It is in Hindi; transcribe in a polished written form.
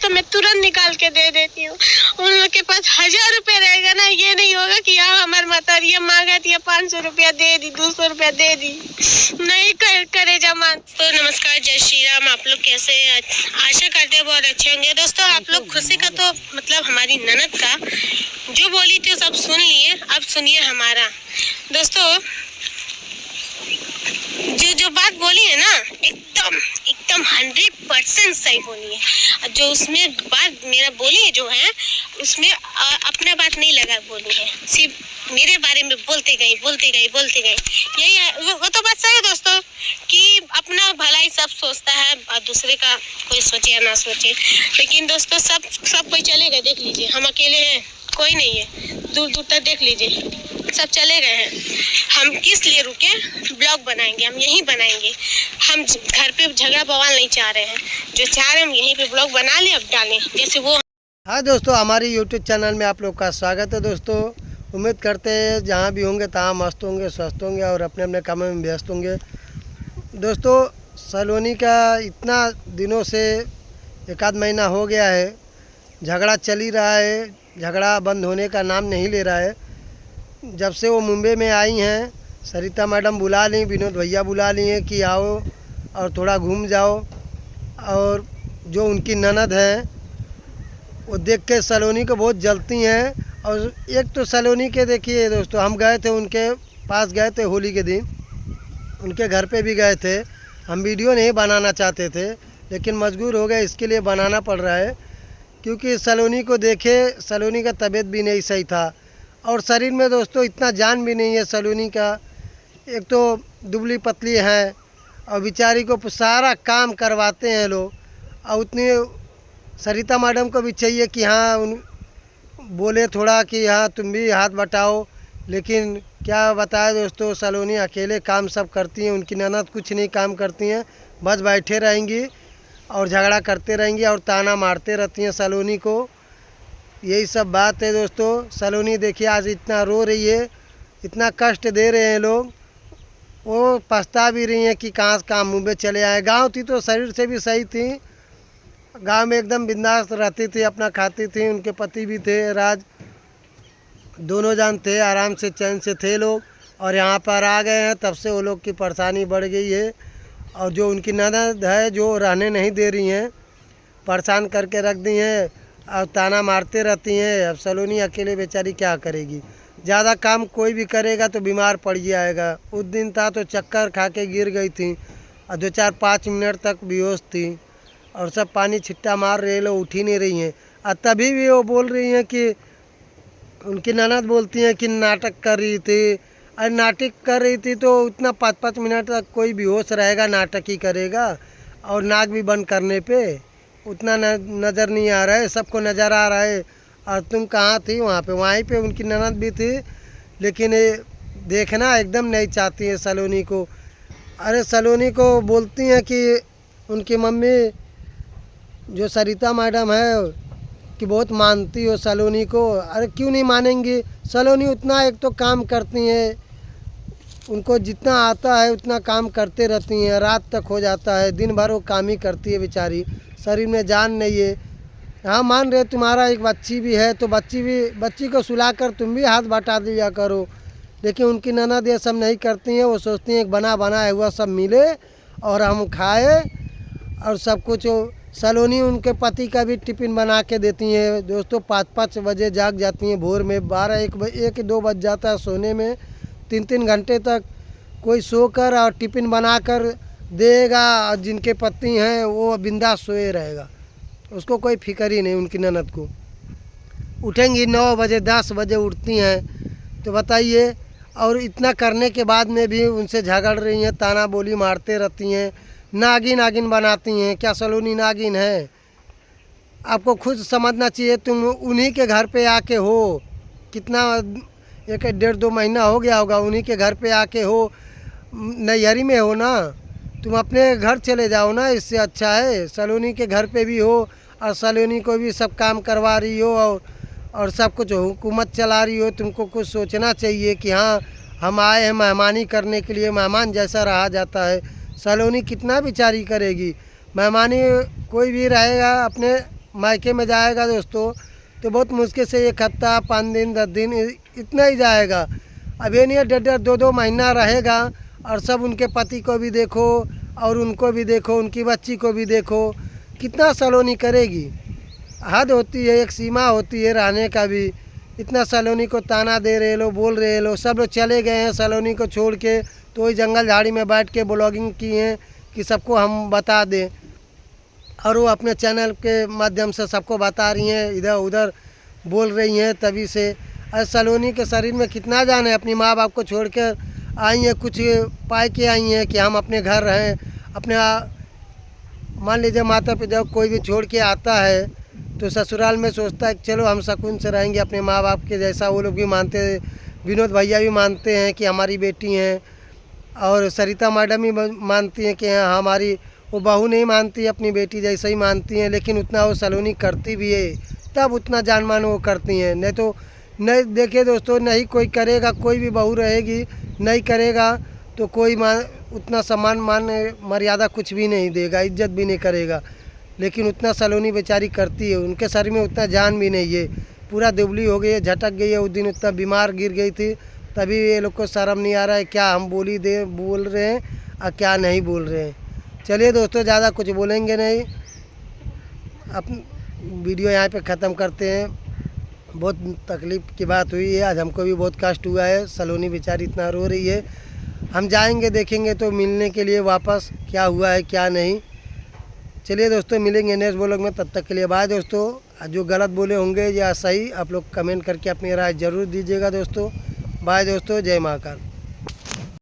तो मैं तुरंत निकाल के दे देती हूँ। उन लोग के पास 1000 रुपया रहेगा ना, ये नहीं होगा कि हाँ हमारे माता ये मांगा थी 500 रुपया दे दी, 200 रुपया दे दी, नहीं करे जमा। तो नमस्कार, जय श्री राम। आप लोग कैसे हैं? आशा करते हैं बहुत अच्छे होंगे। दोस्तों आप लोग खुशी का तो मतलब हमारी ननद का जो बोली थी सब सुन लिए, अब सुनिए हमारा। दोस्तों जो बात बोली है ना, एकदम एकदम 100% सही बोली है। जो उसमें बात मेरा बोली है जो है उसमें अपना बात नहीं लगा बोली है, सिर्फ मेरे बारे में बोलते गई यही है। वो तो बात सही है दोस्तों कि अपना भलाई सब सोचता है और दूसरे का कोई सोचे या ना सोचे। लेकिन दोस्तों सब कोई चले गए, देख लीजिए हम अकेले हैं, कोई नहीं है, दूर दूर तक देख लीजिए सब चले गए हैं। हम किस लिए रुके? ब्लॉग बनाएंगे, हम यहीं बनाएंगे। हम घर पे झगड़ा बवाल नहीं चाह रहे हैं, जो चाह रहे हैं हम यहीं पे ब्लॉग बना लें, अब डालें जैसे वो। हाँ दोस्तों, हमारी यूट्यूब चैनल में आप लोग का स्वागत है। दोस्तों उम्मीद करते हैं जहाँ भी होंगे तहाँ मस्त होंगे, स्वस्थ होंगे और अपने अपने कामों में व्यस्त होंगे। दोस्तों सलोनी का इतना दिनों से 1 आध महीना हो गया है, झगड़ा चल ही रहा है, झगड़ा बंद होने का नाम नहीं ले रहा है। जब से वो मुंबई में आई हैं, सरिता मैडम बुला ली, विनोद भैया बुला लिए कि आओ और थोड़ा घूम जाओ। और जो उनकी ननद हैं वो देख के सलोनी को बहुत जलती हैं। और एक तो सलोनी के देखिए दोस्तों, हम गए थे उनके पास, गए थे होली के दिन, उनके घर पे भी गए थे। हम वीडियो नहीं बनाना चाहते थे लेकिन मजबूर हो गए, इसके लिए बनाना पड़ रहा है क्योंकि सलोनी को देखे, सलोनी का तबीयत भी नहीं सही था और शरीर में दोस्तों इतना जान भी नहीं है सलोनी का। एक तो दुबली पतली है और बेचारी को सारा काम करवाते हैं लोग। और उतनी सरिता मैडम को भी चाहिए कि हाँ उन बोले थोड़ा कि हाँ तुम भी हाथ बटाओ, लेकिन क्या बताए दोस्तों, सलोनी अकेले काम सब करती हैं, उनकी ननद कुछ नहीं काम करती हैं, बस बैठे रहेंगी और झगड़ा करते रहेंगी और ताना मारते रहती हैं सलोनी को। यही सब बात है दोस्तों। सलोनी देखिए आज इतना रो रही है, इतना कष्ट दे रहे हैं लोग, वो पछता भी रही हैं कि कहाँ से कहाँ मुंबई चले आए। गांव थी तो शरीर से भी सही थी, गांव में एकदम बिंदास रहती थी, अपना खाती थी, उनके पति भी थे, राज दोनों जान थे, आराम से चैन से थे लोग। और यहाँ पर आ गए हैं तब से वो लोग की परेशानी बढ़ गई है। और जो उनकी ननद है जो रहने नहीं दे रही हैं, परेशान करके रख दी हैं और ताना मारते रहती हैं। अब सलोनी अकेले बेचारी क्या करेगी, ज़्यादा काम कोई भी करेगा तो बीमार पड़ जाएगा। उस दिन था तो चक्कर खा के गिर गई थी और 2-4-5 मिनट तक बेहोश थी और सब पानी छिट्टा मार रहे लोग, उठ ही नहीं रही हैं। और तभी भी वो बोल रही हैं कि उनकी ननद बोलती हैं कि नाटक कर रही थी। अरे नाटक कर रही थी तो उतना 5-5 मिनट तक कोई बेहोश रहेगा, नाटक ही करेगा। और नाक भी बंद करने पे उतना नज़र नहीं आ रहा है, सबको नज़र आ रहा है। और तुम कहाँ थी? वहाँ पे, वहीं पे उनकी ननद भी थी, लेकिन ये देखना एकदम नहीं चाहती है सलोनी को। अरे सलोनी को बोलती हैं कि उनकी मम्मी जो सरिता मैडम है कि बहुत मानती हो सलोनी को। अरे क्यों नहीं मानेंगी? सलोनी उतना एक तो काम करती हैं, उनको जितना आता है उतना काम करते रहती हैं, रात तक हो जाता है, दिन भर वो काम ही करती है बेचारी, शरीर में जान नहीं है। हाँ मान रहे तुम्हारा एक बच्ची भी है तो बच्ची को सुलाकर तुम भी हाथ बटा दिया करो, लेकिन उनकी ननद ये सब नहीं करती हैं। वो सोचती हैं बना बनाया हुआ सब मिले और हम खाए और सब कुछ। सलोनी उनके पति का भी टिफ़िन बना के देती हैं दोस्तों। 5-5 बजे जाग जाती हैं, भोर में 12-1-2 बज जाता है सोने में। 3-3 घंटे तक कोई सोकर और टिफ़िन बनाकर देगा और जिनके पति हैं वो बिंदास सोए रहेगा, उसको कोई फिक्र ही नहीं। उनकी ननद को उठेंगी 9 बजे 10 बजे उठती हैं, तो बताइए। और इतना करने के बाद में भी उनसे झगड़ रही हैं, ताना बोली मारते रहती हैं, नागिन बनाती हैं। क्या सलोनी नागिन है? आपको खुद समझना चाहिए। तुम उन्हीं के घर पे आके हो, कितना 1-1.5-2 महीना हो गया होगा, उन्हीं के घर पे आके हो, नैहरी में हो ना, तुम अपने घर चले जाओ ना, इससे अच्छा है। सलोनी के घर पे भी हो और सलोनी को भी सब काम करवा रही हो और सब कुछ हुकूमत चला रही हो। तुमको कुछ सोचना चाहिए कि हाँ हम आए हैं मेहमानी करने के लिए, मेहमान जैसा रहा जाता है। सलोनी कितना बेचारी करेगी, मेहमानी कोई भी रहेगा अपने मायके में जाएगा दोस्तों तो बहुत मुश्किल से 1 हफ्ता 5 दिन 10 दिन इतना ही जाएगा। अब ये नहीं है 1.5 2 महीना रहेगा और सब उनके पति को भी देखो और उनको भी देखो, उनकी बच्ची को भी देखो, कितना सलोनी करेगी। हद होती है, एक सीमा होती है रहने का भी। इतना सलोनी को ताना दे रहे लो, बोल रहे लो, सब लोग चले गए हैं सलोनी को छोड़ के, तो वही जंगल झाड़ी में बैठ के ब्लॉगिंग की हैं कि सबको हम बता दें, और वो अपने चैनल के माध्यम से सबको बता रही हैं, इधर उधर बोल रही हैं। तभी से अरे सलोनी के शरीर में कितना जान है, अपनी माँ बाप को छोड़ कर आई हैं, कुछ पाए के आई हैं कि हम अपने घर रहें। अपने मान लीजिए माता पिता कोई भी छोड़ के आता है तो ससुराल में सोचता है कि चलो हम सुकून से रहेंगे अपने माँ बाप के जैसा। वो लोग भी मानते हैं, विनोद भैया भी मानते हैं कि हमारी बेटी हैं, और सरिता मैडम भी मानती हैं कि हाँ हमारी, वो बहू नहीं मानती, अपनी बेटी जैसा ही मानती हैं। लेकिन उतना वो सलोनी करती भी है, तब उतना जान मान वो करती हैं। नहीं तो नहीं, देखिए दोस्तों, नहीं कोई करेगा, कोई भी बहू रहेगी नहीं करेगा तो कोई उतना सम्मान मान मर्यादा कुछ भी नहीं देगा, इज्जत भी नहीं करेगा। लेकिन उतना सलोनी बेचारी करती है, उनके शरीर में उतना जान भी नहीं है, पूरा दुबली हो गई है, झटक गई है। उस दिन उतना बीमार गिर गई थी, तभी ये लोग को शर्म नहीं आ रहा है क्या हम बोल रहे हैं और क्या नहीं बोल रहे हैं। चलिए दोस्तों, ज़्यादा कुछ बोलेंगे नहीं, अपन वीडियो यहाँ पे ख़त्म करते हैं। बहुत तकलीफ़ की बात हुई है, आज हमको भी बहुत कष्ट हुआ है, सलोनी बेचारी इतना रो रही है। हम जाएंगे देखेंगे तो मिलने के लिए वापस क्या हुआ है क्या नहीं। चलिए दोस्तों, मिलेंगे नेक्स्ट ब्लॉग में, तब तक के लिए बाय दोस्तों। जो गलत बोले होंगे या सही, आप लोग कमेंट करके अपनी राय ज़रूर दीजिएगा दोस्तों। बाय दोस्तों, जय महाकाल।